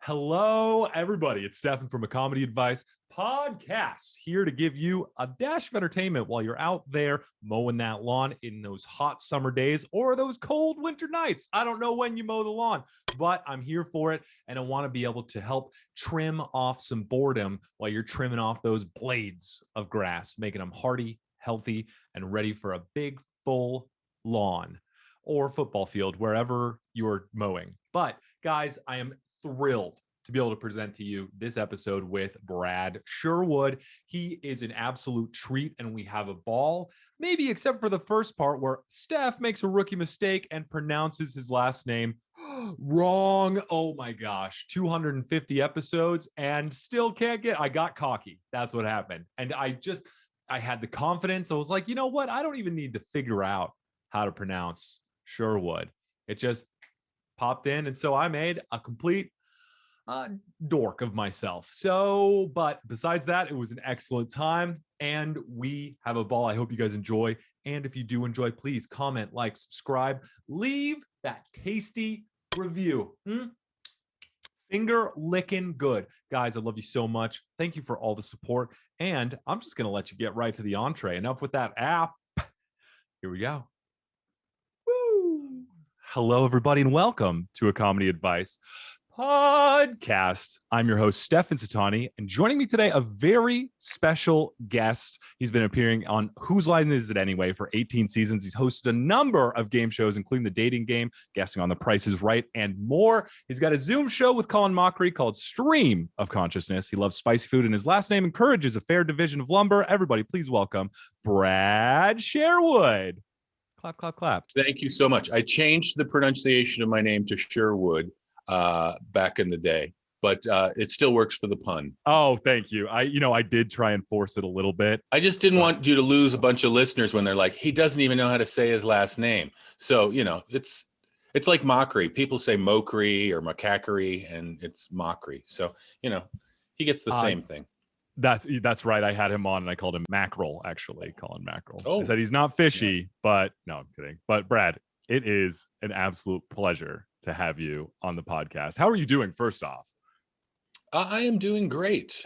Hello, everybody. It's Stefan from A Comedy Advice Podcast, here to give you a dash of entertainment while you're out there mowing that lawn in those hot summer days or those cold winter nights. I don't know when you mow the lawn, but I'm here for it, and I want to be able to help trim off some boredom while you're trimming off those blades of grass, making them hardy, healthy, and ready for a big, full lawn or football field, wherever you're mowing. But guys, I am thrilled to be able to present to you this episode with Brad Sherwood. He is an absolute treat, and we have a ball, maybe except for the first part where Steph makes a rookie mistake and pronounces his last name wrong. Oh my gosh, 250 episodes and still can't get, I got cocky. That's what happened. And I had the confidence. I was like, you know what? I don't even need to figure out how to pronounce Sherwood. It just popped in. And so I made a complete dork of myself. So, but besides that, it was an excellent time and we have a ball. I hope you guys enjoy. And if you do enjoy, please comment, like, subscribe, leave that tasty review. Finger licking good. Guys, I love you so much. Thank you for all the support. And I'm just going to let you get right to the entree. Enough with that app. Here we go. Woo. Hello, everybody, and welcome to A Comedy Advice Podcast. I'm your host, Stefan Satani, and joining me today, a very special guest. He's been appearing on Whose Line Is It Anyway for 18 seasons. He's hosted a number of game shows, including The Dating Game, guesting on The Price is Right, and more. He's got a Zoom show with Colin Mockery called Stream of Consciousness. He loves spicy food, and his last name encourages a fair division of lumber. Everybody, please welcome Brad Sherwood. Clap, clap, clap. Thank you so much. I changed the pronunciation of my name to Sherwood back in the day, but it still works for the pun. Oh, thank you. I did try and force it a little bit. I just didn't want you to lose a bunch of listeners when they're like, he doesn't even know how to say his last name. So, it's like mockery. People say mockery or macaquery, and it's mockery. So, he gets the same thing. That's right. I had him on and I called him Mackerel, actually, Colin Mackerel. Oh. I said he's not fishy, but no, I'm kidding. But Brad, it is an absolute pleasure to have you on the podcast. How are you doing, first off? I am doing great.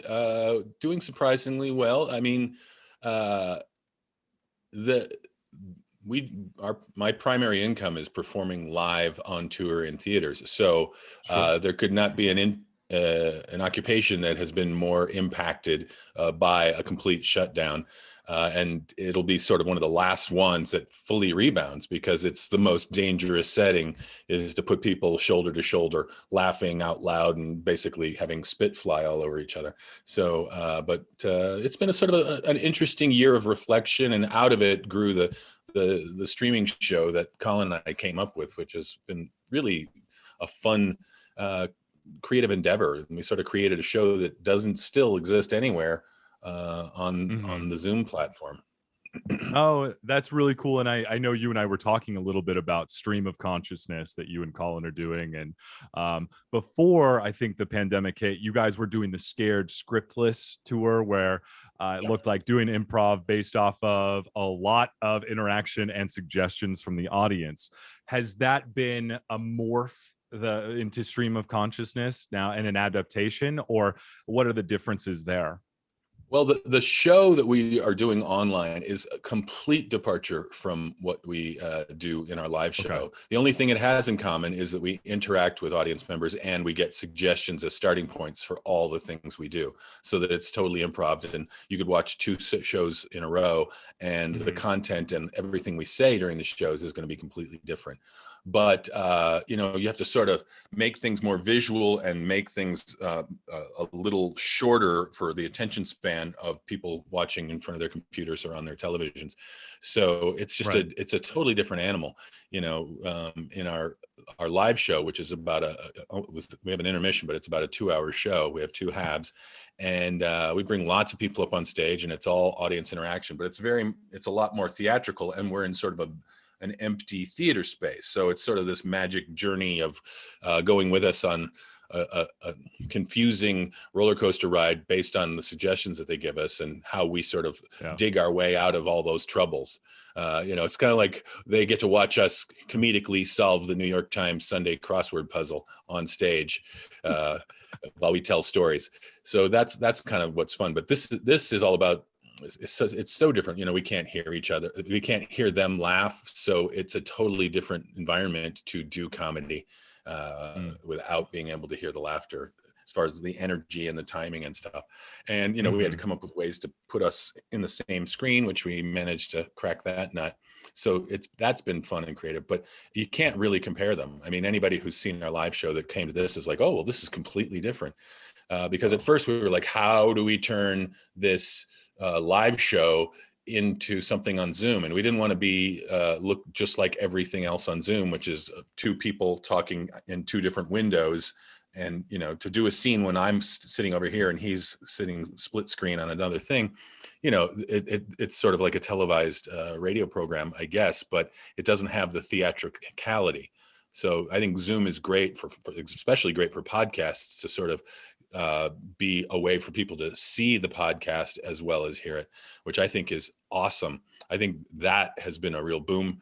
Doing surprisingly well. I mean, my primary income is performing live on tour in theaters. So Sure. there could not be an occupation that has been more impacted by a complete shutdown. And it'll be sort of one of the last ones that fully rebounds, because it's the most dangerous setting is to put people shoulder to shoulder, laughing out loud and basically having spit fly all over each other. So, but it's been a sort of an interesting year of reflection, and out of it grew the streaming show that Colin and I came up with, which has been really a fun, creative endeavor. And we sort of created a show that doesn't still exist anywhere on the Zoom platform. Oh, that's really cool. And I know you and I were talking a little bit about Stream of Consciousness that you and Colin are doing. And before I think the pandemic hit, you guys were doing the Scared Scriptless tour, where it looked like doing improv based off of a lot of interaction and suggestions from the audience. Has that been a morph into Stream of Consciousness now, and an adaptation, or what are the differences there? Well, the show that we are doing online is a complete departure from what we do in our live show. Okay. The only thing it has in common is that we interact with audience members and we get suggestions as starting points for all the things we do, so that it's totally improv, and you could watch two shows in a row, and the content and everything we say during the shows is going to be completely different. But, you have to sort of make things more visual and make things a little shorter for the attention span of people watching in front of their computers or on their televisions. So it's just it's a totally different animal, in our live show, which is about we have an intermission, but it's about a 2-hour show. We have 2 halves, and we bring lots of people up on stage, and it's all audience interaction, but it's a lot more theatrical, and we're in sort of an empty theater space. So it's sort of this magic journey of going with us on a confusing roller coaster ride based on the suggestions that they give us and how we sort of dig our way out of all those troubles. It's kind of like they get to watch us comedically solve the New York Times Sunday crossword puzzle on stage while we tell stories. So that's kind of what's fun. But this is all about, it's so different. We can't hear each other. We can't hear them laugh. So it's a totally different environment to do comedy without being able to hear the laughter, as far as the energy and the timing and stuff. And, we had to come up with ways to put us in the same screen, which we managed to crack that nut. So that's been fun and creative, but you can't really compare them. I mean, anybody who's seen our live show that came to this is like, oh, well, this is completely different. Because at first we were like, how do we turn this live show into something on Zoom? And we didn't want to be look just like everything else on Zoom, which is two people talking in two different windows. And, to do a scene when I'm sitting over here and he's sitting split screen on another thing, it's sort of like a televised radio program, I guess, but it doesn't have the theatricality. So I think Zoom is great especially great for podcasts, to sort of be a way for people to see the podcast as well as hear it, which I think is awesome. I think that has been a real boom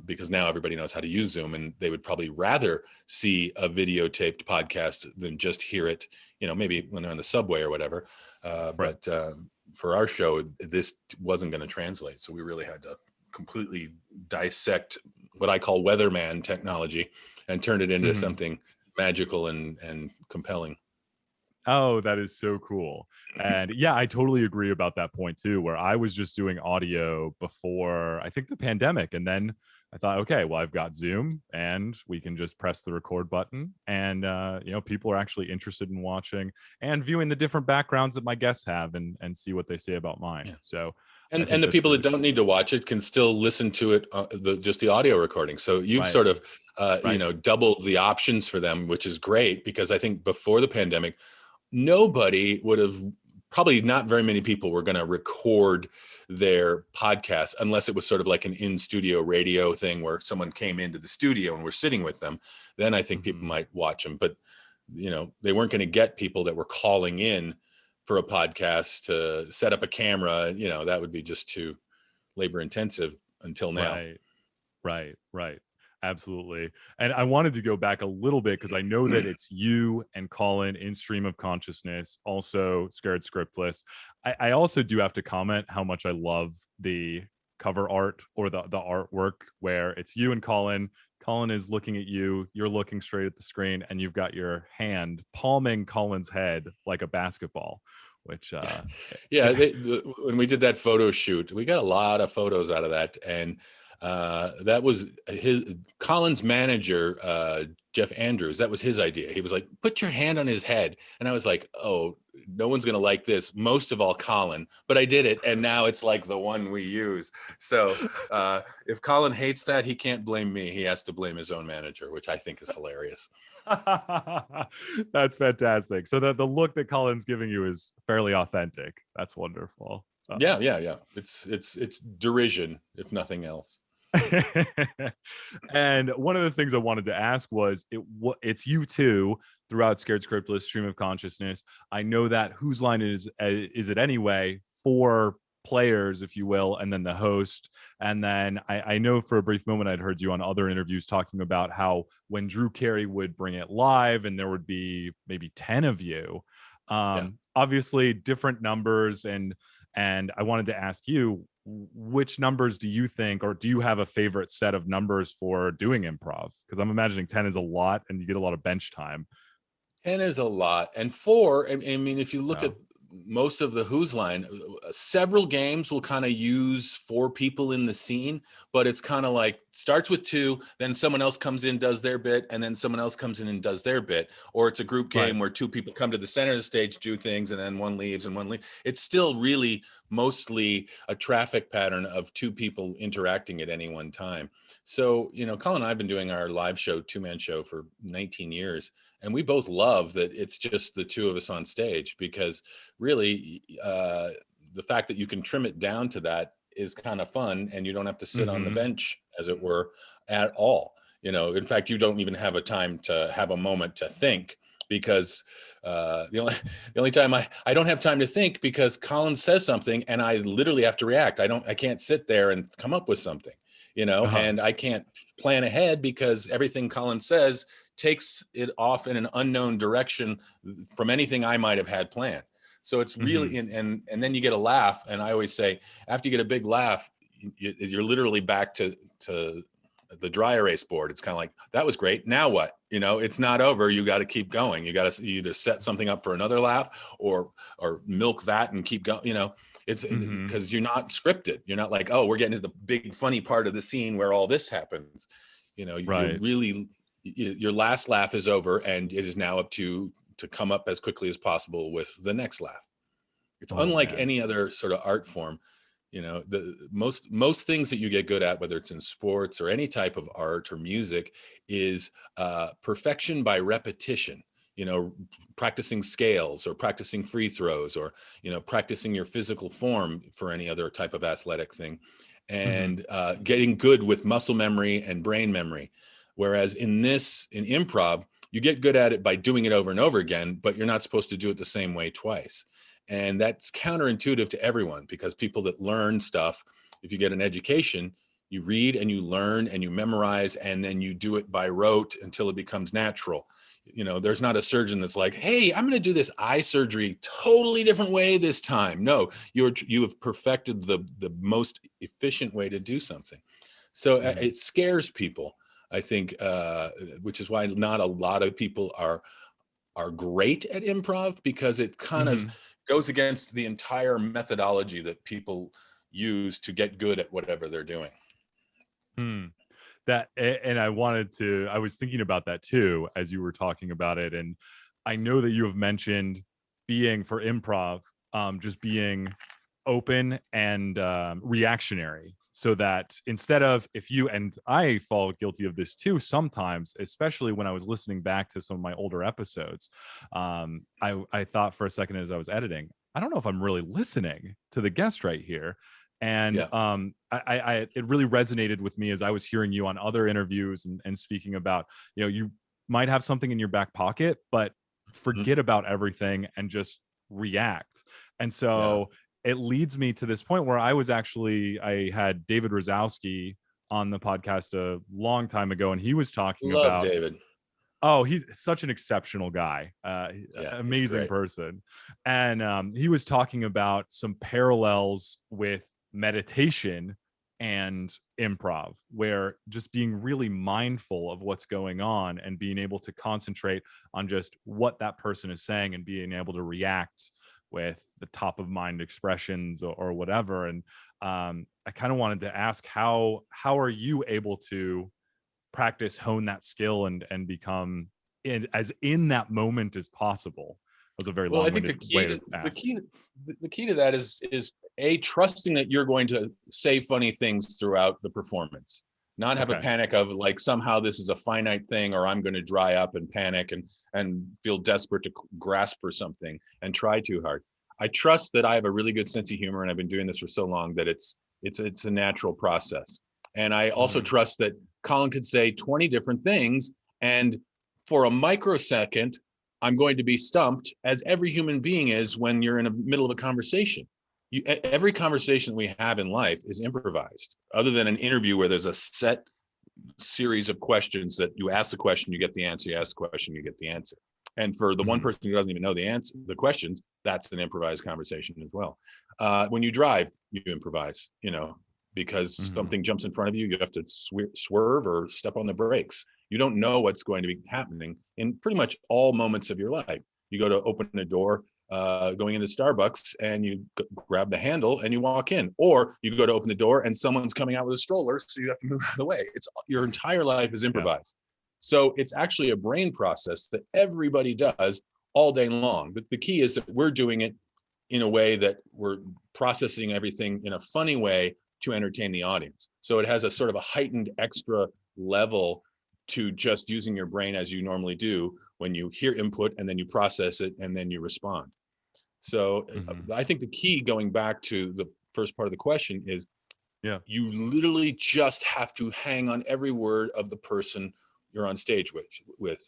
because now everybody knows how to use Zoom, and they would probably rather see a videotaped podcast than just hear it, maybe when they're on the subway or whatever. But for our show, this wasn't going to translate. So we really had to completely dissect what I call weatherman technology and turn it into something magical and compelling. Oh, that is so cool. And yeah, I totally agree about that point too, where I was just doing audio before, I think, the pandemic. And then I thought, okay, well, I've got Zoom and we can just press the record button. And, people are actually interested in watching and viewing the different backgrounds that my guests have and see what they say about mine. Yeah. So, and the people that don't need to watch it can still listen to it, just the audio recording. So you've sort of, doubled the options for them, which is great, because I think before the pandemic, nobody would have, probably not very many people were going to record their podcast unless it was sort of like an in-studio radio thing where someone came into the studio and we're sitting with them. Then I think people might watch them, but they weren't going to get people that were calling in for a podcast to set up a camera. That would be just too labor intensive until now. Right. Absolutely. And I wanted to go back a little bit because I know that it's you and Colin in Stream of Consciousness, also Scared Scriptless. I also do have to comment how much I love the cover art or the artwork where it's you and Colin. Colin is looking at you, you're looking straight at the screen, and you've got your hand palming Colin's head like a basketball, which when we did that photo shoot, we got a lot of photos out of that. And that was Colin's manager, Jeff Andrews. That was his idea. He was like, put your hand on his head. And I was like, oh, no one's going to like this. Most of all, Colin, but I did it. And now it's like the one we use. So if Colin hates that, he can't blame me. He has to blame his own manager, which I think is hilarious. That's fantastic. So the look that Colin's giving you is fairly authentic. That's wonderful. Yeah. It's derision, if nothing else. And one of the things I wanted to ask was, it's you two throughout Scared Scriptless, Stream of Consciousness. I know that Whose Line Is It Anyway? 4 players, if you will, and then the host. And then I know for a brief moment I'd heard you on other interviews talking about how when Drew Carey would bring it live and there would be maybe 10 of you. Obviously different numbers, and I wanted to ask you, which numbers do you think, or do you have a favorite set of numbers for doing improv? Because I'm imagining 10 is a lot and you get a lot of bench time. 10 is a lot. And 4, I mean, if you look at most of the Whose Line, several games will kind of use 4 people in the scene, but it's kind of like starts with 2, then someone else comes in, does their bit, and then someone else comes in and does their bit. Or it's a group game where 2 people come to the center of the stage, do things, and then one leaves and one leaves. It's still really mostly a traffic pattern of 2 people interacting at any one time. So, Colin and I have been doing our live show, 2-man show, for 19 years. And we both love that it's just the 2 of us on stage, because really the fact that you can trim it down to that is kind of fun, and you don't have to sit on the bench, as it were, at all. In fact, you don't even have a time to have a moment to think. because the only time I don't have time to think, because Colin says something and I literally have to react. I can't sit there and come up with something, and I can't plan ahead because everything Colin says takes it off in an unknown direction from anything I might have had planned. So it's really, and then you get a laugh. And I always say, after you get a big laugh, you're literally back to the dry erase board. It's kind of like, that was great. Now what? It's not over. You got to keep going. You got to either set something up for another laugh or milk that and keep going. It's because you're not scripted. You're not like, oh, we're getting to the big funny part of the scene where all this happens. Right. Your last laugh is over, and it is now up to come up as quickly as possible with the next laugh. It's unlike any other sort of art form. The most things that you get good at, whether it's in sports or any type of art or music, is perfection by repetition. Practicing scales or practicing free throws or practicing your physical form for any other type of athletic thing, and getting good with muscle memory and brain memory. Whereas in improv, you get good at it by doing it over and over again, but you're not supposed to do it the same way twice. And that's counterintuitive to everyone, because people that learn stuff, if you get an education, you read and you learn and you memorize, and then you do it by rote until it becomes natural. There's not a surgeon that's like, hey, I'm going to do this eye surgery totally different way this time. No, you have perfected the most efficient way to do something. So it scares people, I think, which is why not a lot of people are great at improv, because it kind of goes against the entire methodology that people use to get good at whatever they're doing. That, and I was thinking about that too, as you were talking about it. And I know that you have mentioned being, for improv, just being open and reactionary, so that instead of, and I fall guilty of this too sometimes, especially when I was listening back to some of my older episodes, I thought for a second as I was editing, I don't know if I'm really listening to the guest right here. And it really resonated with me as I was hearing you on other interviews and speaking about, you might have something in your back pocket, but forget about everything and just react. And so it leads me to this point where I had David Rosowski on the podcast a long time ago, and he was talking about David. Oh, he's such an exceptional guy, amazing person. And he was talking about some parallels with meditation and improv, where just being really mindful of what's going on and being able to concentrate on just what that person is saying and being able to react with the top of mind expressions or whatever. And I kind of wanted to ask, how are you able to practice, hone that skill, and become as in that moment as possible? That was a very long-winded way to ask. The key to that is trusting that you're going to say funny things throughout the performance, not have a panic of like, somehow this is a finite thing, or I'm going to dry up and panic and feel desperate to grasp for something and try too hard. I trust that I have a really good sense of humor, and I've been doing this for so long that it's a natural process. And I also trust that Colin could say 20 different things, and for a microsecond, I'm going to be stumped, as every human being is when you're in the middle of a conversation. Every conversation that we have in life is improvised, other than an interview where there's a set series of questions that you ask the question, you get the answer, you ask the question, you get the answer. And for the one person who doesn't even know the answer, the questions, that's an improvised conversation as well. When you drive, you improvise, because something jumps in front of you, you have to swerve or step on the brakes. You don't know what's going to be happening in pretty much all moments of your life. You go to open a door, going into Starbucks, and you grab the handle and you walk in, or you go to open the door and someone's coming out with a stroller, so you have to move out of the way. Your entire life is improvised. So it's actually a brain process that everybody does all day long. But the key is that we're doing it in a way that we're processing everything in a funny way to entertain the audience. So it has a sort of a heightened extra level to just using your brain as you normally do when you hear input, and then you process it, and then you respond. So I think the key, going back to the first part of the question, is you literally just have to hang on every word of the person you're on stage with.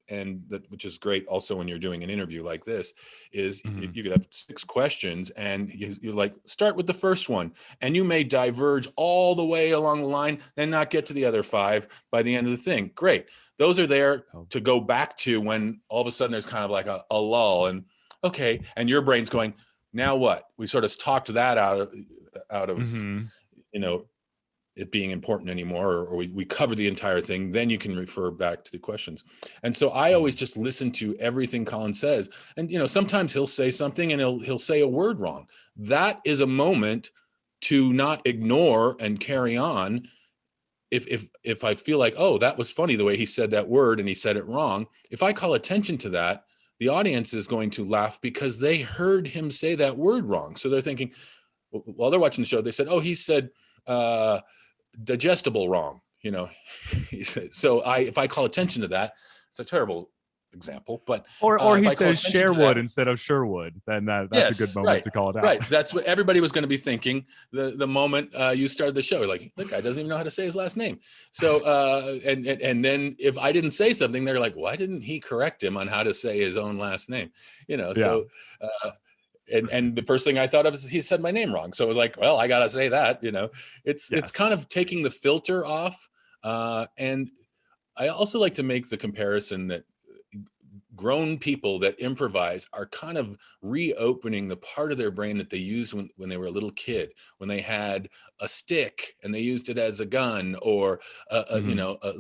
and that, which is great also when you're doing an interview like this, is Mhm. you could have 6 questions and you're like, start with the first one, and you may diverge all the way along the line and not get to the other 5 by the end of the thing. Great. Those are there to go back to when all of a sudden there's kind of like a lull, and okay, and your brain's going, now what? We sort of talked that out of Mhm. you know, it being important anymore, or we cover the entire thing. Then you can refer back to the questions. And so I always just listen to everything Colin says. And, you know, sometimes he'll say something and he'll say a word wrong. That is a moment to not ignore and carry on. If I feel like, oh, that was funny the way he said that word and he said it wrong, if I call attention to that, the audience is going to laugh because they heard him say that word wrong. So they're thinking, while they're watching the show, they said, oh, he said digestible wrong, you know. He said, so if I call attention to that, it's a terrible example, but Or if he I call says attention to that, Sherwood instead of Sherwood, then that's a good yes, moment right, to call it out. right. That's what everybody was going to be thinking the moment you started the show. Like, the guy doesn't even know how to say his last name. So, and then if I didn't say something, they're like, why didn't he correct him on how to say his own last name? You know, Yeah. so, and the first thing I thought of is he said my name wrong. So it was like, well, I got to say that, you know. It's Yes. kind of taking the filter off. And I also like to make the comparison that grown people that improvise are kind of reopening the part of their brain that they used when they were a little kid, when they had a stick and they used it as a gun, or you know, a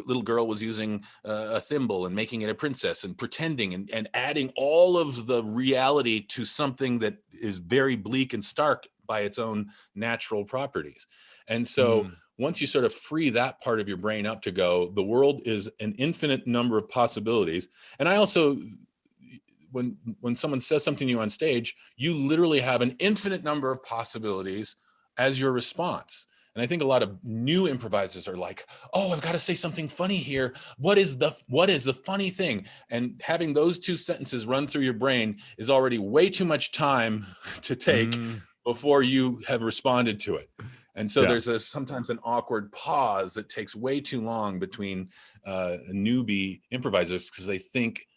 little girl was using a thimble and making it a princess and pretending and adding all of the reality to something that is very bleak and stark by its own natural properties. And so once you sort of free that part of your brain up to go, the world is an infinite number of possibilities. And I also, when someone says something to you on stage, you literally have an infinite number of possibilities as your response. And I think a lot of new improvisers are like, oh, I've got to say something funny here. What is the funny thing? And having those 2 sentences run through your brain is already way too much time to take before you have responded to it. And so there's sometimes an awkward pause that takes way too long between newbie improvisers, because they think,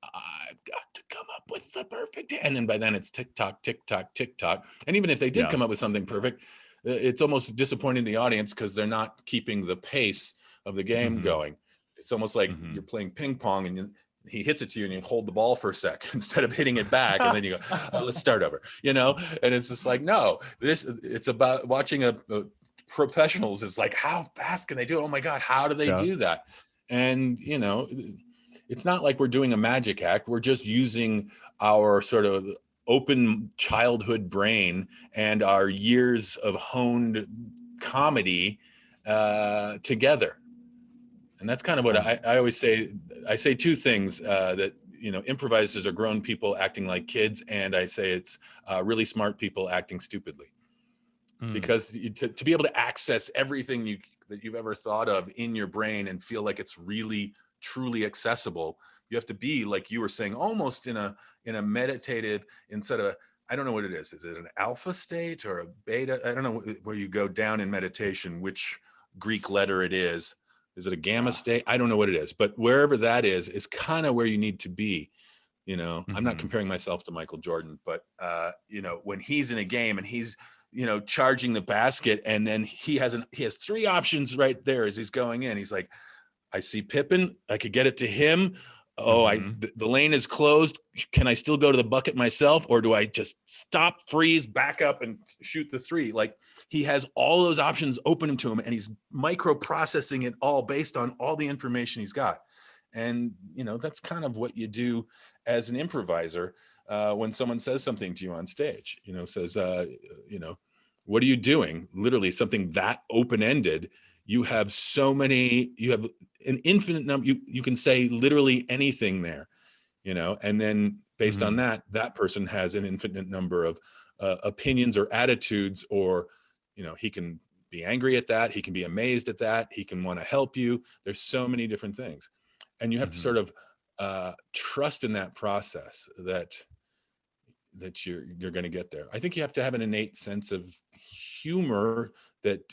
I've got to come up with the perfect, and then by then it's tick tock, tick tock, tick tock. And even if they did come up with something perfect, it's almost disappointing the audience because they're not keeping the pace of the game going. It's almost like you're playing ping pong and he hits it to you and you hold the ball for a sec instead of hitting it back, and then you go, let's start over, you know. And it's just like, no, it's about watching a professionals. It's like, how fast can they do it? Oh my God, how do they do that? And you know, it's not like we're doing a magic act. We're just using our sort of open childhood brain and our years of honed comedy together. And that's kind of what I always say. I say 2 things, that, you know, improvisers are grown people acting like kids, and I say it's really smart people acting stupidly. Because to be able to access everything that you've ever thought of in your brain and feel like it's really truly accessible, you have to be, like you were saying, almost in a meditative, instead of, I don't know what it is. Is it an alpha state or a beta? I don't know where you go down in meditation, which Greek letter it is. Is it a gamma state? I don't know what it is, but wherever that is kind of where you need to be. You know, I'm not comparing myself to Michael Jordan, but you know, when he's in a game and he's, you know, charging the basket, and then he has 3 options right there as he's going in. He's like, I see Pippen. I could get it to him. Oh, the lane is closed. Can I still go to the bucket myself, or do I just stop, freeze, back up, and shoot the 3? Like, he has all those options open to him, and he's micro processing it all based on all the information he's got. And, you know, that's kind of what you do as an improviser when someone says something to you on stage, you know, says, you know, what are you doing? Literally something that open-ended. You have an infinite number. You can say literally anything there, you know, and then based on that person has an infinite number of opinions or attitudes, or, you know, he can be angry at that. He can be amazed at that. He can want to help you. There's so many different things. And you have to sort of trust in that process that you're going to get there. I think you have to have an innate sense of humor that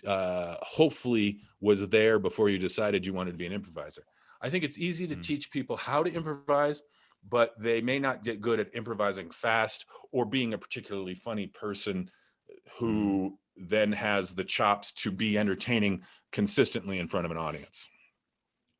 hopefully was there before you decided you wanted to be an improviser. I think it's easy to Mm. teach people how to improvise, but they may not get good at improvising fast or being a particularly funny person Mm. who then has the chops to be entertaining consistently in front of an audience.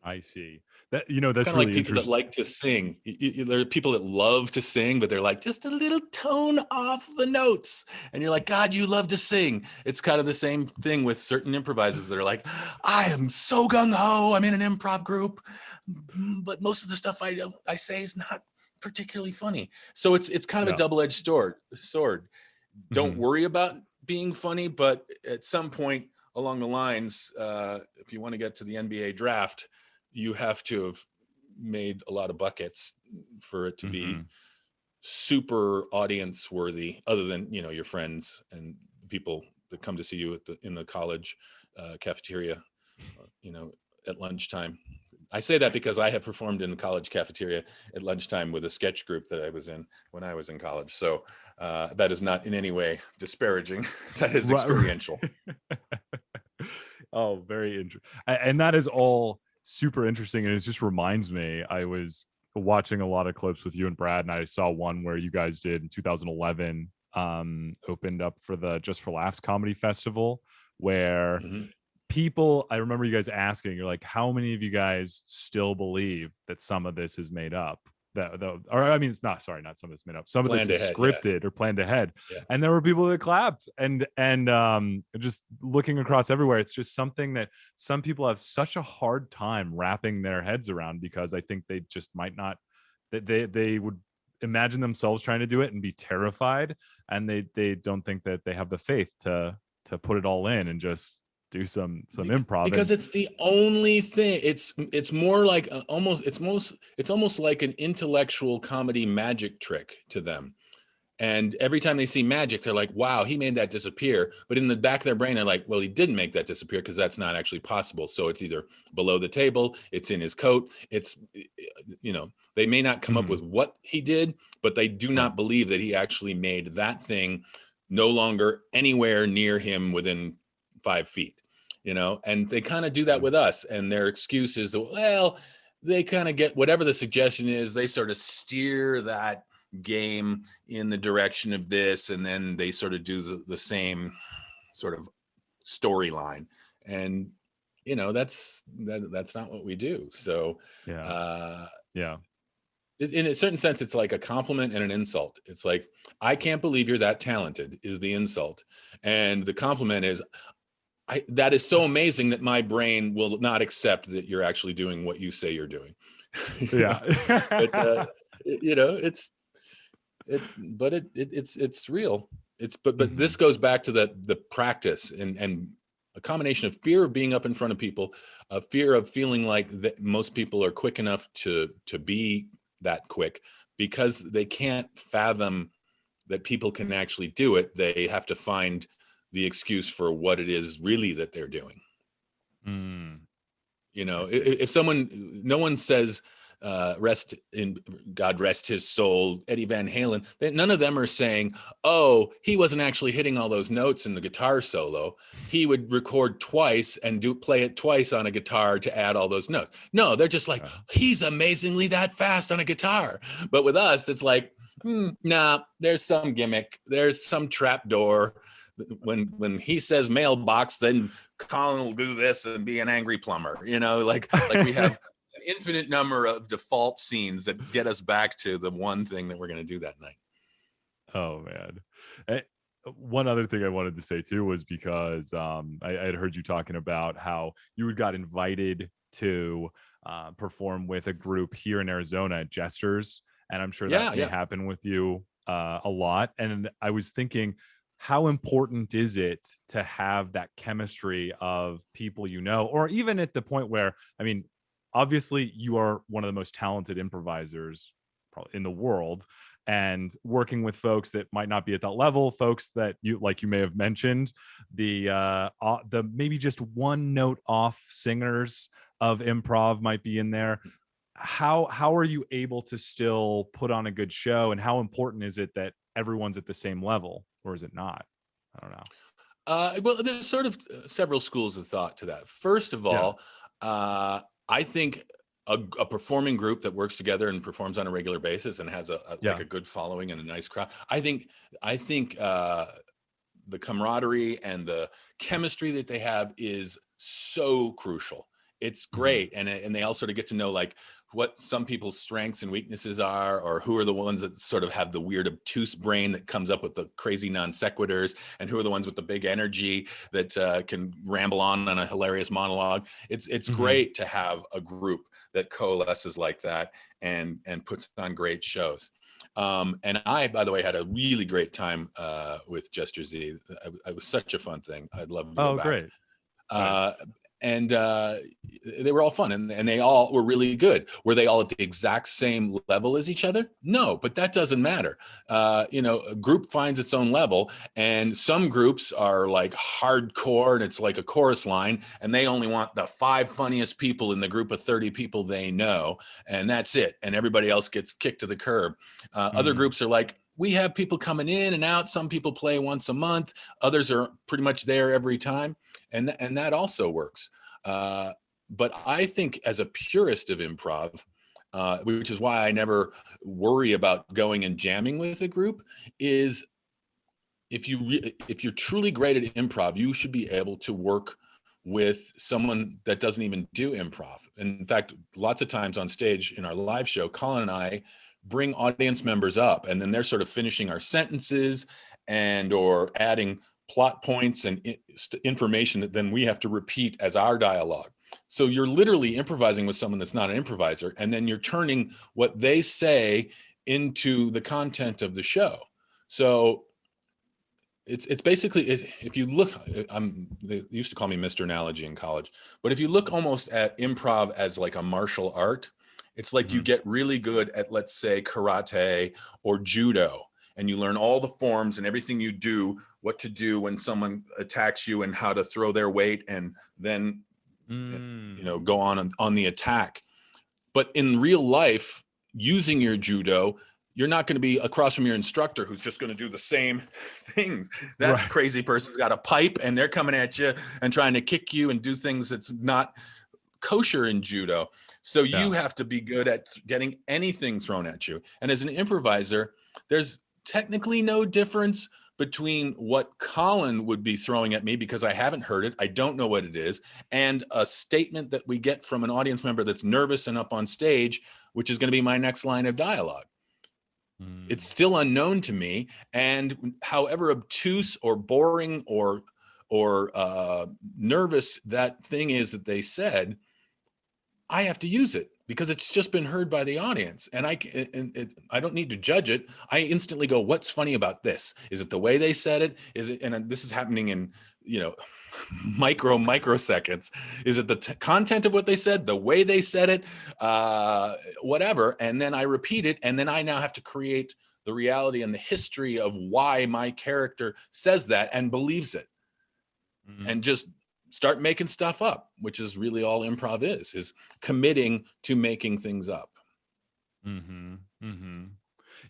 I see. That, It's that's kind of like really people that interesting. like to sing. There are people that love to sing, but they're like just a little tone off the notes. And you're like, God, you love to sing. It's kind of the same thing with certain improvisers that are like, I am so gung ho. I'm in an improv group, but most of the stuff I say is not particularly funny. So it's kind of a Yeah. double-edged sword. Don't Mhm. worry about being funny, but at some point along the lines, if you want to get to the NBA draft, you have to have made a lot of buckets for it to be Mhm. super audience worthy, other than your friends and people that come to see you in the college cafeteria, you know at lunchtime. I say that because I have performed in the college cafeteria at lunchtime with a sketch group that I was in when I was in college. So that is not in any way disparaging. That is Right. experiential. Oh, very interesting. And that is all super interesting. And it just reminds me, I was watching a lot of clips with you and Brad, and I saw one where you guys did in 2011, opened up for the Just for Laughs Comedy Festival, where Mhm. people, I remember you guys asking, you're like, how many of you guys still believe that some of this is made up? Or I mean, it's not, sorry, not some of this made up. Some of this Planned is ahead. Yeah. scripted or planned ahead. Yeah. And there were people that clapped, and just looking across everywhere, it's just something that some people have such a hard time wrapping their heads around, because I think they just might not, that they would imagine themselves trying to do it and be terrified, and they don't think that they have the faith to put it all in and just do some improv. Because And it's the only thing. It's more like it's almost like an intellectual comedy magic trick to them. And every time they see magic, they're like, wow, he made that disappear. But in the back of their brain, they're like, well, he didn't make that disappear because that's not actually possible. So it's either below the table, it's in his coat. They may not come up Mhm, with what he did, but they do sure. not believe that he actually made that thing no longer anywhere near him within 5 feet, and they kind of do that Yeah. with us. And their excuse is, well, they kind of get whatever the suggestion is, they sort of steer that game in the direction of this, and then they sort of do the same sort of storyline. And that's not what we do. So Yeah. uh Yeah. in a certain sense, it's like a compliment and an insult. It's like, I can't believe you're that talented is the insult, and the compliment is, that is so amazing that my brain will not accept that you're actually doing what you say you're doing. you know Yeah. but it's it's real. But this Mhm. goes back to the practice, and a combination of fear of being up in front of people, a fear of feeling like that most people are quick enough to be that quick, because they can't fathom that people can actually do it. They have to find the excuse for what it is really that they're doing. Mm, I see. If someone, no one says, rest in God rest his soul, Eddie Van Halen, none of them are saying, oh, he wasn't actually hitting all those notes in the guitar solo. He would record twice and play it twice on a guitar to add all those notes. No, they're just like, Yeah. he's amazingly that fast on a guitar. But with us, it's like, nah, there's some gimmick, there's some trap door. When he says mailbox, then Colin will do this and be an angry plumber. Like we have an infinite number of default scenes that get us back to the one thing that we're going to do that night. Oh man. Eh, One other thing I wanted to say too was because I had heard you talking about how you got invited to perform with a group here in Arizona at Jesters, and I'm sure that Yeah, may yeah. happen with you a lot. And I was thinking, how important is it to have that chemistry of people or even at the point where, I mean, obviously you are one of the most talented improvisers probably in the world, and working with folks that might not be at that level, folks that you may have mentioned, the maybe just one note off singers of improv might be in there. How are you able to still put on a good show, and how important is it that everyone's at the same level, or is it not? I don't know. Well, there's sort of several schools of thought to that. First of Yeah. all, I think a performing group that works together and performs on a regular basis and has like a good following and a nice crowd. I think the camaraderie and the chemistry that they have is so crucial. It's great. And they all sort of get to know like what some people's strengths and weaknesses are, or who are the ones that sort of have the weird obtuse brain that comes up with the crazy non sequiturs, and who are the ones with the big energy that can ramble on a hilarious monologue. It's great to have a group that coalesces like that and puts on great shows. And I, by the way, had a really great time with Gesture Z. It was such a fun thing. I'd love to go back. Great. Nice. And they were all fun, and they all were really good. Were they all at the exact same level as each other? No, but that doesn't matter. A group finds its own level, and some groups are like hardcore, and it's like a chorus line, and they only want the 5 funniest people in the group of 30 people they know, and that's it. And everybody else gets kicked to the curb. Other groups are like, we have people coming in and out. Some people play once a month. Others are pretty much there every time. And that also works. But I think as a purist of improv, which is why I never worry about going and jamming with a group, is if you're truly great at improv, you should be able to work with someone that doesn't even do improv. In fact, lots of times on stage in our live show, Colin and I bring audience members up, and then they're sort of finishing our sentences and or adding plot points and information that then we have to repeat as our dialogue. So you're literally improvising with someone that's not an improviser, and then you're turning what they say into the content of the show. So it's basically, if you look, they used to call me Mr. Analogy in college, but if you look almost at improv as like a martial art, it's like you get really good at, let's say, karate or judo, and you learn all the forms and everything you do, what to do when someone attacks you and how to throw their weight, and then go on the attack. But in real life, using your judo, you're not going to be across from your instructor who's just going to do the same things. That crazy person's got a pipe and they're coming at you and trying to kick you and do things that's not kosher in judo. So you have to be good at getting anything thrown at you. And as an improviser, there's technically no difference between what Colin would be throwing at me, because I haven't heard it, I don't know what it is, and a statement that we get from an audience member that's nervous and up on stage, which is going to be my next line of dialogue. It's still unknown to me, and however obtuse or boring or nervous that thing is that they said, I have to use it because it's just been heard by the audience, and I don't need to judge it. I instantly go, what's funny about this? Is it the way they said it? Is it, and this is happening in, microseconds. Is it the content of what they said, the way they said it, whatever? And then I repeat it, and then I now have to create the reality and the history of why my character says that and believes it, and just start making stuff up, which is really all improv is committing to making things up.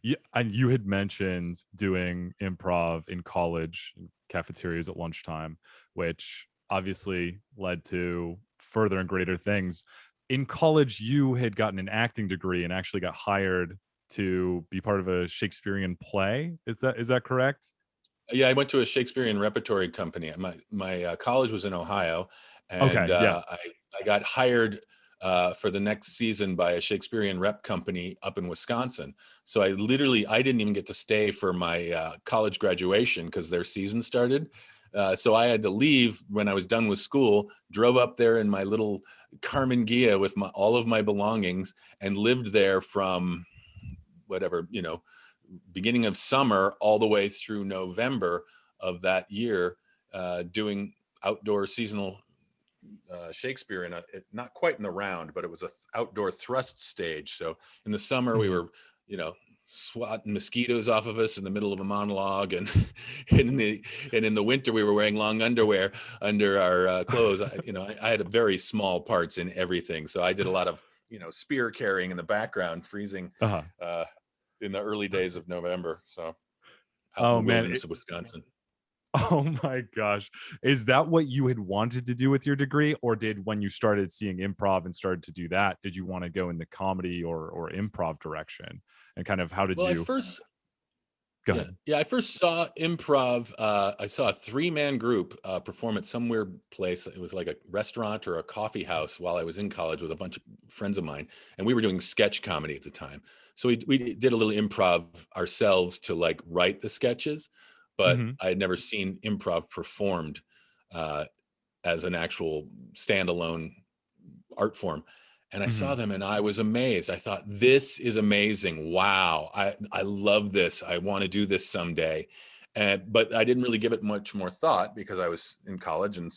Yeah, and you had mentioned doing improv in college, in cafeterias at lunchtime, which obviously led to further and greater things. In college, you had gotten an acting degree and actually got hired to be part of a Shakespearean play. Is that correct? Yeah, I went to a Shakespearean repertory company. My college was in Ohio, and I got hired for the next season by a Shakespearean rep company up in Wisconsin. So I didn't even get to stay for my college graduation because their season started. So I had to leave when I was done with school, drove up there in my little Carmen Ghia with all of my belongings, and lived there from whatever, beginning of summer all the way through November of that year, doing outdoor seasonal Shakespeare not quite in the round, but it was a outdoor thrust stage. So in the summer we were, swatting mosquitoes off of us in the middle of a monologue, and in the winter we were wearing long underwear under our clothes. I had a very small parts in everything, so I did a lot of spear carrying in the background, freezing in the early days of November. So out in the wilderness of Wisconsin. Oh my gosh. Is that what you had wanted to do with your degree? Or did when you started seeing improv and started to do that, did you want to go in the comedy or improv direction? And kind of how did Well, I you first go Yeah, ahead? yeah. I first saw improv. I saw a three-man group perform at some weird place. It was like a restaurant or a coffee house while I was in college with a bunch of friends of mine, and we were doing sketch comedy at the time. So we did a little improv ourselves to like write the sketches, but Hmm. I had never seen improv performed uh, as an actual standalone art form. And I saw Hmm. them and I was amazed. I thought, this is amazing. Wow. I love this. I want to do this someday. But I didn't really give it much more thought because I was in college and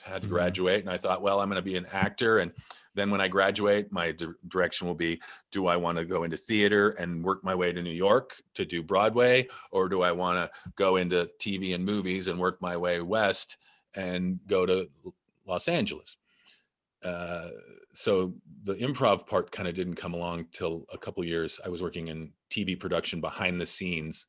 had to Hmm. graduate. And I thought, well, I'm going to be an actor. And then when I graduate, my direction will be, do I want to go into theater and work my way to New York to do Broadway? Or do I want to go into TV and movies and work my way west and go to Los Angeles? uh, so the improv part kind of didn't come along till a couple years. I was working in TV production behind the scenes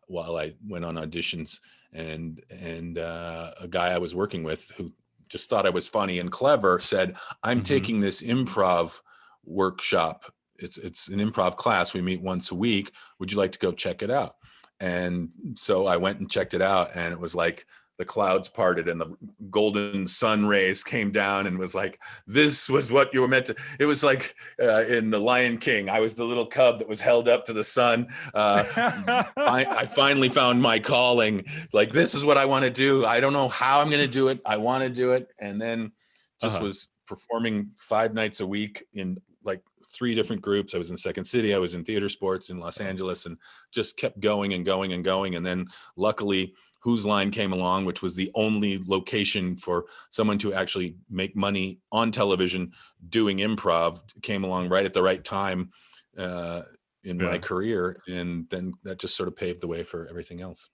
while I went on auditions, and a guy I was working with who just thought I was funny and clever said, "I'm Hmm. taking this improv workshop. It's an improv class. We meet once a week. Would you like to go check it out?" And so I went and checked it out, and it was like the clouds parted and the golden sun rays came down and was like, this was what you were meant to. It was like in The Lion King, I was the little cub that was held up to the sun. I finally found my calling. Like, this is what I want to do. I don't know how I'm going to do it. I want to do it. And then just Uh-huh. was performing 5 nights a week in like 3 different groups. I was in Second City. I was in theater sports in Los Angeles, and just kept going and going and going. And then luckily, Whose Line came along, which was the only location for someone to actually make money on television doing improv, came along right at the right time uh, in my Yeah. career. And then that just sort of paved the way for everything else.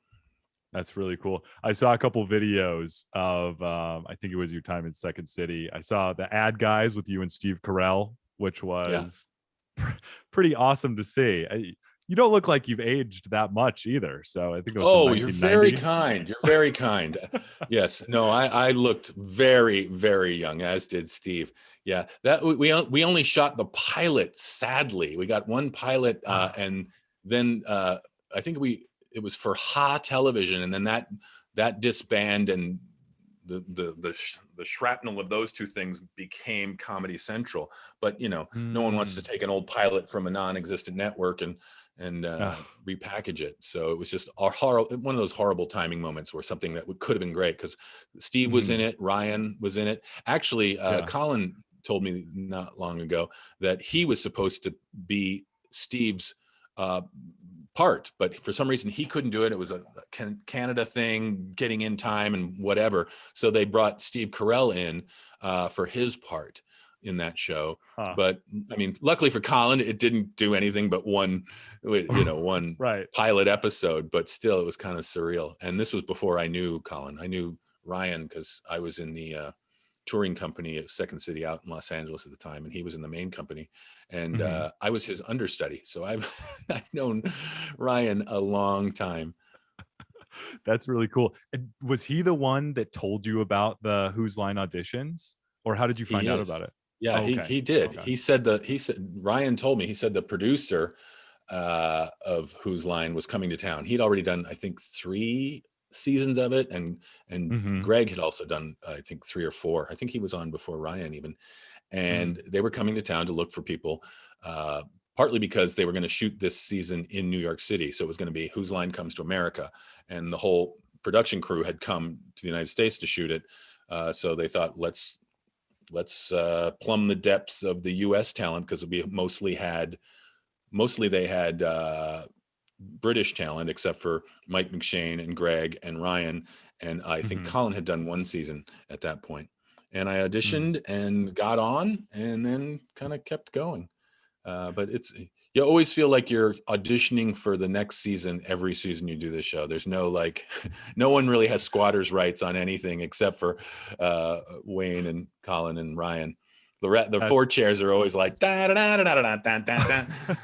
That's really cool. I saw a couple videos of I think it was your time in Second City. I saw the ad guys with you and Steve Carell, which Yeah. was pretty awesome to see. You don't look like you've aged that much either. So I think it was from Oh, you're very 1990. kind. You're very kind. Yes. No, I looked very, very young, as did Steve. Yeah. That we only shot the pilot. Sadly, we got one pilot, Ah, and then I think it was for Ha Television, and then that disbanded, and the shrapnel of those two things became Comedy Central. But no one wants to mm, take an old pilot from a non-existent network and ah, repackage it. So it was just one of those horrible timing moments where something that could have been great, because Steve was in mhm, it, Ryan was in it. Actually, yeah. Colin told me not long ago that he was supposed to be Steve's uh, part, but for some reason he couldn't do it. It was a Canada thing, getting in time and whatever. So they brought Steve Carell in for his part in that show. Ah. But I mean, luckily for Colin, it didn't do anything but one Right. pilot episode. But still, it was kind of surreal. And this was before I knew Colin. I knew Ryan because I was in the touring company at Second City out in Los Angeles at the time, and he was in the main company, and Mhm. I was his understudy. So I've I've known Ryan a long time. That's really cool. And was he the one that told you about the Who's Line auditions? Or how did you He find out is. about it? Yeah, Oh, he okay. he did. Okay. He said Ryan told me, he said the producer of Whose Line was coming to town. He'd already done, I think, 3 seasons of it, and Mhm. Greg had also done, I think, 3 or 4. I think he was on before Ryan even. Mm. And they were coming to town to look for people, uh, partly because they were going to shoot this season in New York City. So it was going to be Whose Line Comes to America, and the whole production crew had come to the United States to shoot it. So they thought, let's plumb the depths of the U.S. talent, because we mostly they had British talent, except for Mike McShane and Greg and Ryan, and I think Mhm. Colin had done 1 season at that point. And I Mm. auditioned and got on, and then kind of kept going. But you always feel like you're auditioning for the next season every season you do this show. There's no like, no one really has squatters' rights on anything except for Wayne and Colin and Ryan. The four That's chairs are always like da da da da da da da da da.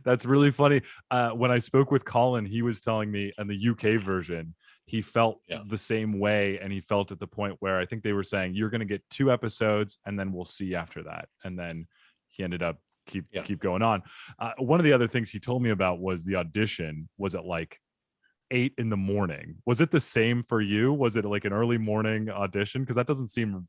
That's really funny. When I spoke with Colin, he was telling me in the UK version, he felt the same way. And he felt at the point where I think they were saying, you're going to get 2 episodes and then we'll see after that. And then he ended up keep going on. One of the other things he told me about was the audition was at like 8 a.m. Was it the same for you? Was it like an early morning audition? Because that doesn't seem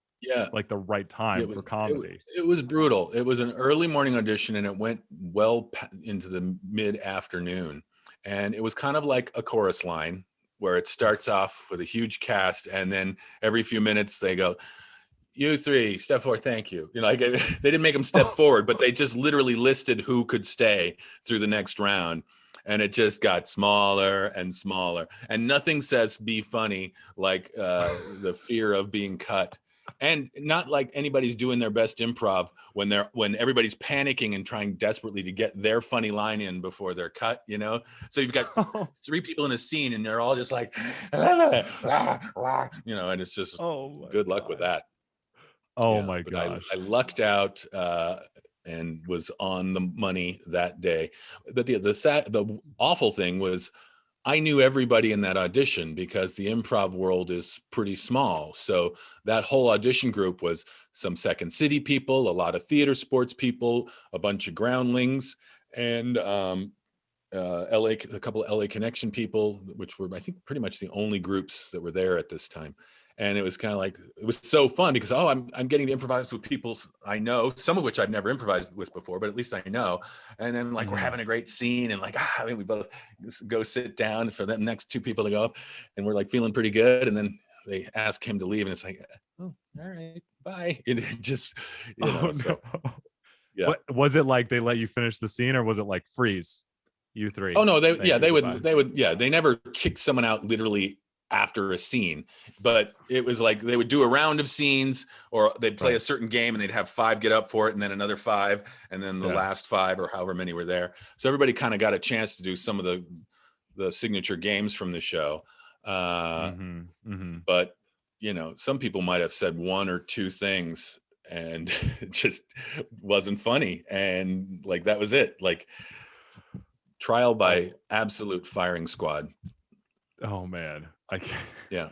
like the right time for comedy. It was brutal. It was an early morning audition and it went well into the mid-afternoon. And it was kind of like a chorus line where it starts off with a huge cast and then every few minutes they go, you 3, step forward, thank you. You know, like they didn't make them step forward, but they just literally listed who could stay through the next round. And it just got smaller and smaller. And nothing says be funny like the fear of being cut. And not like anybody's doing their best improv when everybody's panicking and trying desperately to get their funny line in before they're cut, you know? So you've got 3 people in a scene and they're all just like, you know, and it's just good luck with that. Oh my gosh. I lucked out and was on the money that day. But the awful thing was I knew everybody in that audition because the improv world is pretty small. So that whole audition group was some Second City people, a lot of theater sports people, a bunch of groundlings, and a couple of LA Connection people, which were, I think, pretty much the only groups that were there at this time. And it was kind of like, it was so fun because, I'm getting to improvise with people I know, some of which I've never improvised with before, but at least I know. And then like, we're having a great scene and like, I mean, we both go sit down for the next 2 people to go up and we're like feeling pretty good. And then they ask him to leave and it's like, oh, all right, bye. And it just, you know, so. Yeah. What, was it like they let you finish the scene or was it like freeze, you 3? Oh no, they never kicked someone out literally after a scene, but it was like they would do a round of scenes or they'd play a certain game and they'd have 5 get up for it and then another 5 and then the last 5 or however many were there. So everybody kind of got a chance to do some of the signature games from the show. But you know, some people might have said 1 or 2 things and it just wasn't funny. And like, that was it. Like trial by absolute firing squad. Oh man. I can't. Yeah.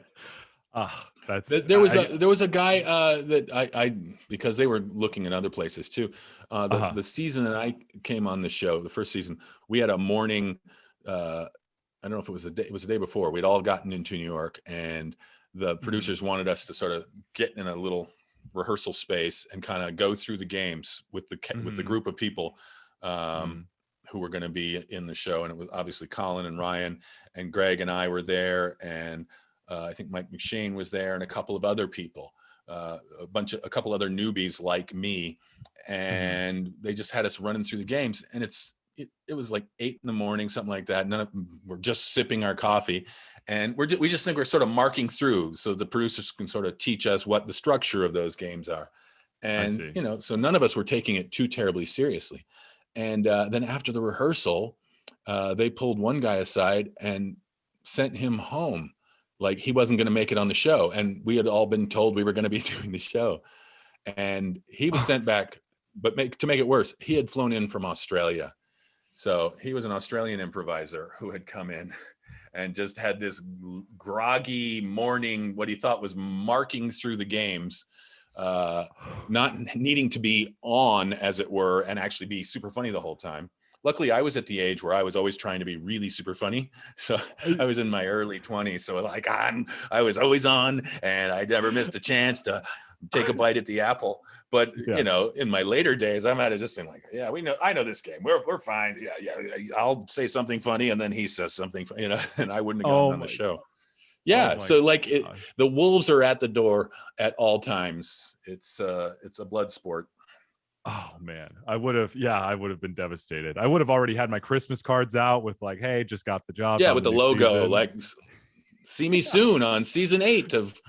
There was a guy that I because they were looking in other places too. The season that I came on the show, the first season, we had a morning. I don't know if it was it was the day before. We'd all gotten into New York, and the producers wanted us to sort of get in a little rehearsal space and kind of go through the games with the group of people who were going to be in the show. And it was obviously Colin and Ryan and Greg and I were there. And I think Mike McShane was there and a couple of other people, a couple other newbies like me. And they just had us running through the games. And it was like 8 a.m, something like that. We're just sipping our coffee and we just think we're sort of marking through so the producers can sort of teach us what the structure of those games are. And, you know, so none of us were taking it too terribly seriously. And then after the rehearsal, they pulled one guy aside and sent him home. Like he wasn't going to make it on the show. And we had all been told we were going to be doing the show. And he was sent back, but to make it worse, he had flown in from Australia. So he was an Australian improviser who had come in and just had this groggy morning, what he thought was marking through the games, not needing to be on, as it were, and actually be super funny the whole time. Luckily, I was at the age where I was always trying to be really super funny. So I was in my early 20s. So like I was always on and I never missed a chance to take a bite at the apple. But, you know, in my later days, I might have just been like, yeah, I know this game. We're fine. Yeah. I'll say something funny. And then he says something, you know, and I wouldn't have gotten on the show. Yeah. So like the wolves are at the door at all times. It's a blood sport. Oh man, I would have been devastated. I would have already had my Christmas cards out with like, hey, just got the job. Yeah, with the logo, season. Like, see me soon on season 8 of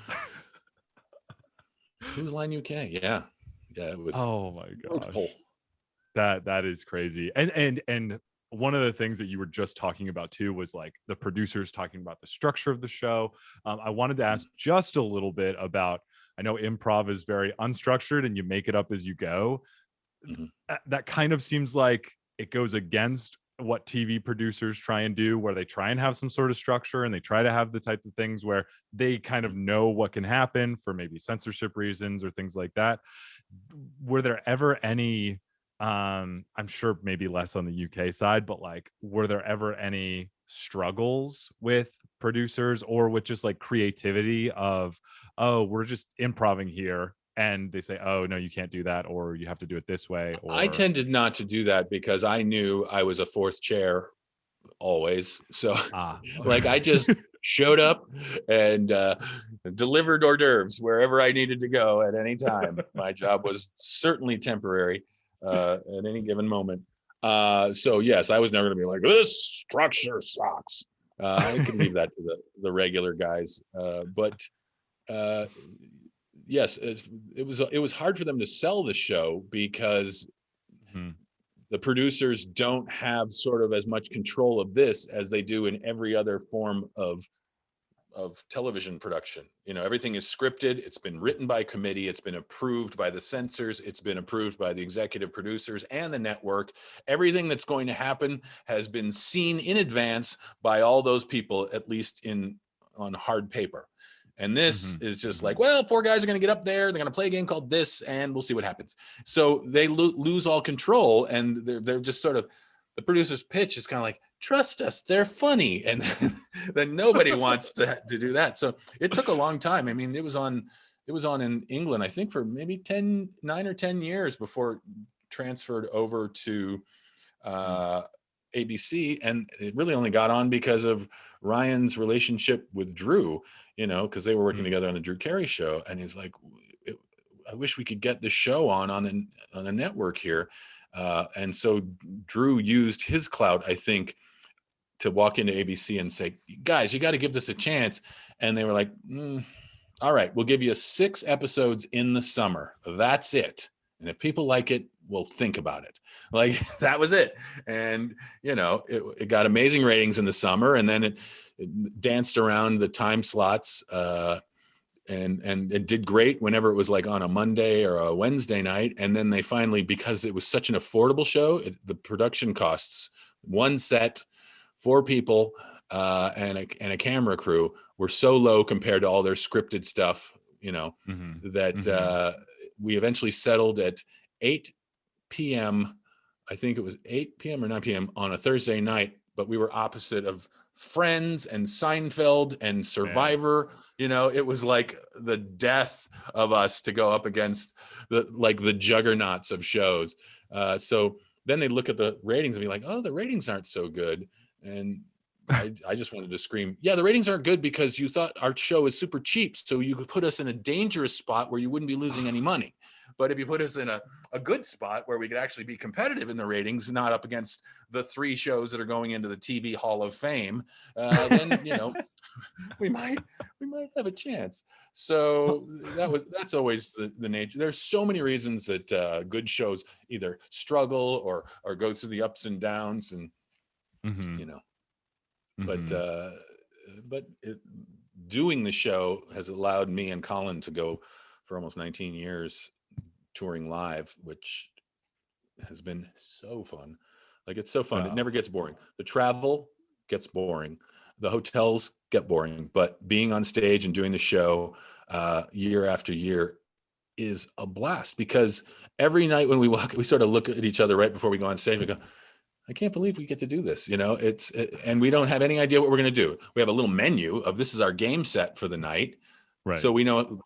Who's Line UK. Yeah, it was. Oh my gosh, that is crazy. And one of the things that you were just talking about too was like the producers talking about the structure of the show. I wanted to ask just a little bit about. I know improv is very unstructured and you make it up as you go. That kind of seems like it goes against what TV producers try and do, where they try and have some sort of structure and they try to have the type of things where they kind of know what can happen for maybe censorship reasons or things like that. Were there ever any, I'm sure maybe less on the UK side, but like, were there ever any struggles with producers or with just like creativity of, oh, we're just improvising here, and they say, oh no, you can't do that, or you have to do it this way? I Or tended not to do that because I knew I was a fourth chair always. So like I just showed up and delivered hors d'oeuvres wherever I needed to go at any time. My job was certainly temporary at any given moment. So yes, I was never going to be like, this structure sucks. I could leave that to the regular guys. But yes, it was hard for them to sell the show because the producers don't have sort of as much control of this as they do in every other form of television production. You know, everything is scripted. It's been written by committee. It's been approved by the censors. It's been approved by the executive producers and the network. Everything that's going to happen has been seen in advance by all those people, at least on hard paper. And this is just like, well, four guys are going to get up there. They're going to play a game called this, and we'll see what happens. So they lose all control, and they're just sort of, the producer's pitch is kind of like, trust us, they're funny. And then nobody wants to do that. So it took a long time. I mean, it was on in England, I think, for maybe 9 or 10 years before it transferred over to ABC, and it really only got on because of Ryan's relationship with Drew, you know, because they were working together on the Drew Carey show, and he's like, I wish we could get the show on a network here. And so Drew used his clout, I think, to walk into ABC and say, guys, you got to give this a chance. And they were like, all right, we'll give you 6 episodes in the summer. That's it. And if people like it, we'll think about it. Like, that was it. And, you know, it got amazing ratings in the summer, and then it danced around the time slots, and it did great whenever it was like on a Monday or a Wednesday night. And then they finally, because it was such an affordable show, the production costs, 1 set, 4 people, and a camera crew were so low compared to all their scripted stuff, you know, that we eventually settled at 8 p.m. I think it was 8 p.m. or 9 p.m. on a Thursday night, but we were opposite of Friends and Seinfeld and Survivor. Man. You know, it was like the death of us to go up against the juggernauts of shows. So then they look at the ratings and be like, oh, the ratings aren't so good. And I just wanted to scream, yeah, the ratings aren't good because you thought our show is super cheap, so you could put us in a dangerous spot where you wouldn't be losing any money. But if you put us in a good spot where we could actually be competitive in the ratings, not up against the 3 shows that are going into the TV Hall of Fame, then, you know, we might have a chance. So that's always the nature. There's so many reasons that good shows either struggle or go through the ups and downs, and you know. But doing the show has allowed me and Colin to go for almost 19 years touring live, which has been so fun. Like, it's so fun. It never gets boring. The travel gets boring. The hotels get boring. But being on stage and doing the show year after year is a blast, because every night when we walk, we sort of look at each other right before we go on stage. We go, I can't believe we get to do this, you know. And we don't have any idea what we're going to do. We have a little menu of, this is our game set for the night, right? So we know,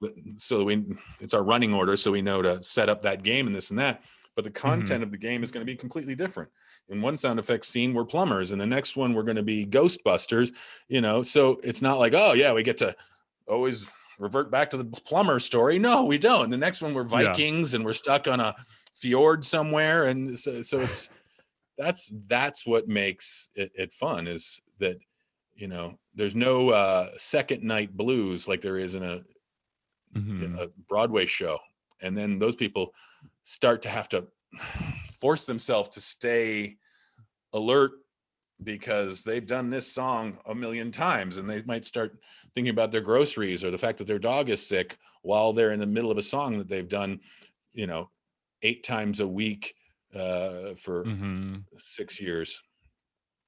it's our running order, so we know to set up that game and this and that. But the content of the game is going to be completely different. In one sound effects scene, we're plumbers, and the next one we're going to be Ghostbusters, you know. So it's not like, oh yeah, we get to always revert back to the plumber story. No, we don't. The next one we're Vikings, and we're stuck on a fjord somewhere, and so it's. That's what makes it fun, is that, you know, there's no second night blues like there is in a Broadway show. And then those people start to have to force themselves to stay alert because they've done this song a million times, and they might start thinking about their groceries or the fact that their dog is sick while they're in the middle of a song that they've done, you know, 8 times a week for 6 years.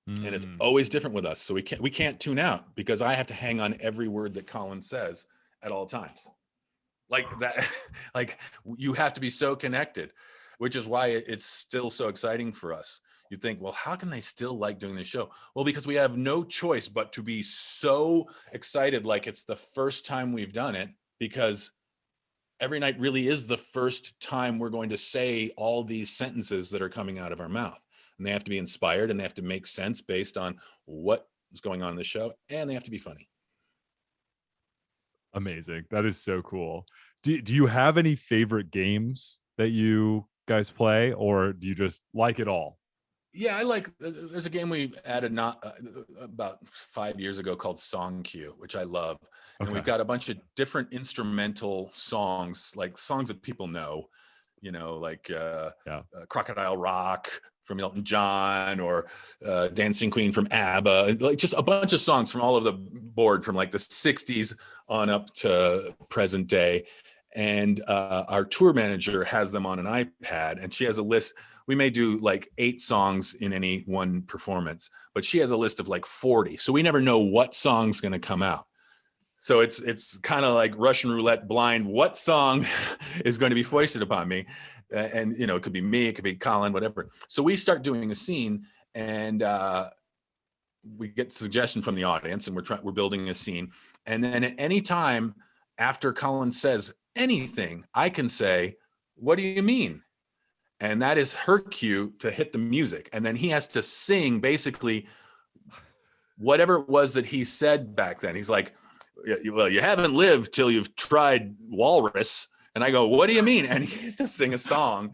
And it's always different with us. So we can't tune out because I have to hang on every word that Colin says at all times. Like that, like you have to be so connected, which is why it's still so exciting for us. You think, well, how can they still like doing this show? Well, because we have no choice but to be so excited like it's the first time we've done it, because every night really is the first time we're going to say all these sentences that are coming out of our mouth. And they have to be inspired and they have to make sense based on what is going on in the show, and they have to be funny. Amazing. That is so cool. Do you have any favorite games that you guys play, or do you just like it all? Yeah, I like. There's a game we added not about 5 years ago called Song Cue, which I love, and we've got a bunch of different instrumental songs, like songs that people know, like Crocodile Rock from Elton John, or Dancing Queen from ABBA, like just a bunch of songs from all over the board, from like the 60s on up to present day. And our tour manager has them on an iPad, and she has a list. We may do like 8 songs in any one performance, but she has a list of like 40. So we never know what song's going to come out. So it's kind of like Russian roulette blind. What song is going to be foisted upon me? And, it could be me, it could be Colin, whatever. So we start doing a scene, and we get suggestion from the audience, and we're building a scene. And then at any time after Colin says anything, I can say, "What do you mean?" And that is her cue to hit the music. And then he has to sing basically whatever it was that he said back then. He's like, "Well, you haven't lived till you've tried walrus." And I go, "What do you mean?" And he has to sing a song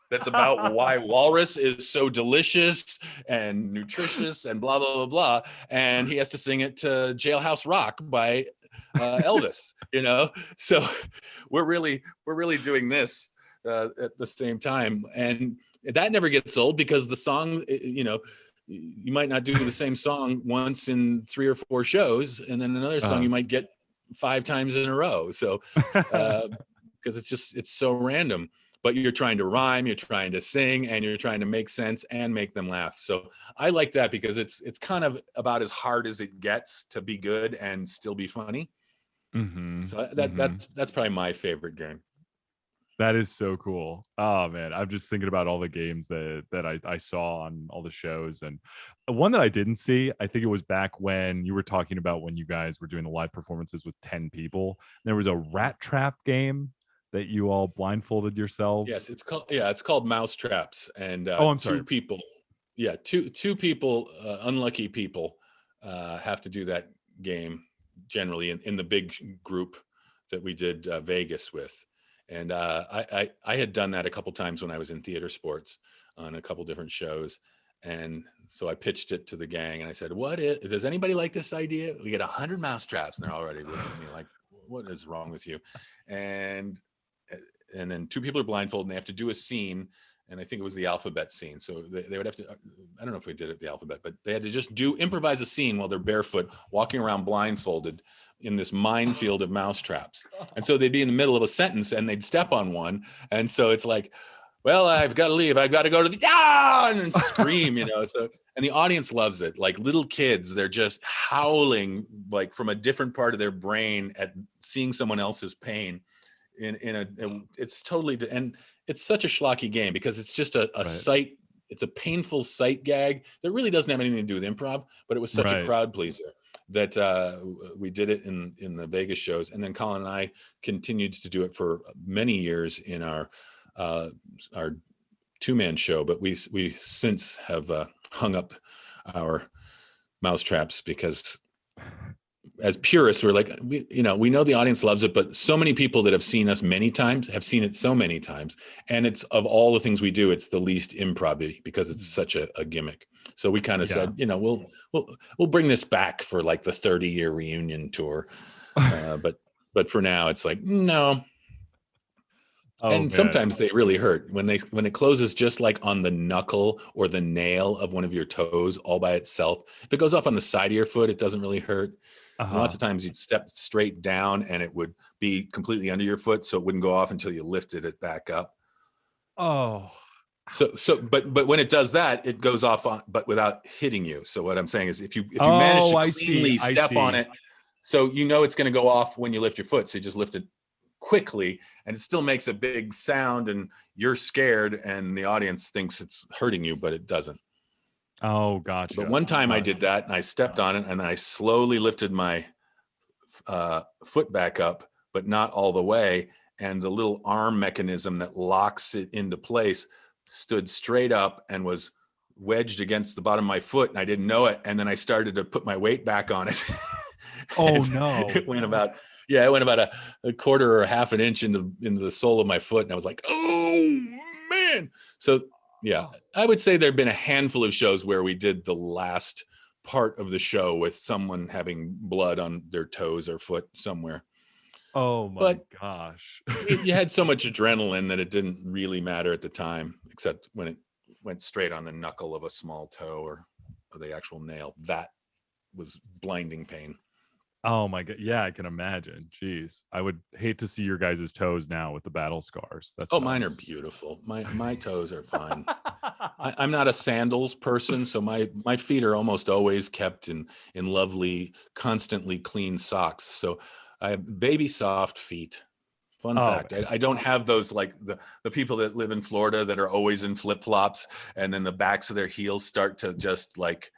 that's about why walrus is so delicious and nutritious and blah, blah, blah, blah. And he has to sing it to Jailhouse Rock by Elvis, So we're really doing this at the same time. And that never gets old, because the song, you might not do the same song once in 3 or 4 shows, and then another song you might get 5 times in a row. So, because it's so random, but you're trying to rhyme, you're trying to sing, and you're trying to make sense and make them laugh. So I like that, because it's kind of about as hard as it gets to be good and still be funny. So that's probably my favorite game. That is so cool. Oh man, I'm just thinking about all the games that I saw on all the shows, and one that I didn't see, I think it was back when you were talking about when you guys were doing the live performances with 10 people. There was a rat trap game that you all blindfolded yourselves. Yes, it's called Mouse Traps, and I'm sorry. 2 people, two people, unlucky people, have to do that game generally in the big group that we did Vegas with. And I had done that a couple times when I was in theater sports on a couple different shows. And so I pitched it to the gang, and I said, does anybody like this idea? We get 100 mouse traps. And they're already looking at me like, what is wrong with you? And then 2 people are blindfolded, and they have to do a scene. And I think it was the alphabet scene. So they would have to, I don't know if we did it the alphabet, but they had to just improvise a scene while they're barefoot, walking around blindfolded in this minefield of mouse traps. And so they'd be in the middle of a sentence and they'd step on one. And so it's like, well, I've got to leave. I've got to go to the, and then scream, So, and the audience loves it. Like little kids, they're just howling, like from a different part of their brain at seeing someone else's pain. It's totally, and it's such a schlocky game, because it's just a sight. It's a painful sight gag that really doesn't have anything to do with improv, but it was such a crowd pleaser that we did it in the Vegas shows. And then Colin and I continued to do it for many years in our 2-man show, but we since have hung up our mouse traps, because as purists, we're like, we know the audience loves it, but so many people that have seen us many times have seen it so many times. And it's, of all the things we do, it's the least improv-y, because it's such a gimmick. So we kind of said, we'll bring this back for like the 30-year reunion tour. But for now it's like, no. And sometimes they really hurt when it closes just like on the knuckle or the nail of one of your toes all by itself. If it goes off on the side of your foot, it doesn't really hurt. Lots of times you'd step straight down and it would be completely under your foot, so it wouldn't go off until you lifted it back up. Oh, But when it does that, it goes off on, but without hitting you. So what I'm saying is if you manage to cleanly step on it, so you know it's going to go off when you lift your foot. So you just lift it quickly and it still makes a big sound and you're scared and the audience thinks it's hurting you, but it doesn't. Oh, gotcha. But one time I did that and I stepped on it and I slowly lifted my foot back up, but not all the way. And the little arm mechanism that locks it into place stood straight up and was wedged against the bottom of my foot. And I didn't know it. And then I started to put my weight back on it. Oh no. It went about a quarter or a half an inch into the sole of my foot. And I was like, oh man. So yeah, I would say there've been a handful of shows where we did the last part of the show with someone having blood on their toes or foot somewhere. Oh my gosh. You had so much adrenaline that it didn't really matter at the time, except when it went straight on the knuckle of a small toe or the actual nail. That was blinding pain. Oh my God. Yeah, I can imagine. Jeez. I would hate to see your guys' toes now with the battle scars. That's nuts. Mine are beautiful. My toes are fine. I'm not a sandals person, so my feet are almost always kept in lovely, constantly clean socks. So I have baby soft feet. Fun fact. I don't have those like the people that live in Florida that are always in flip-flops and then the backs of their heels start to just like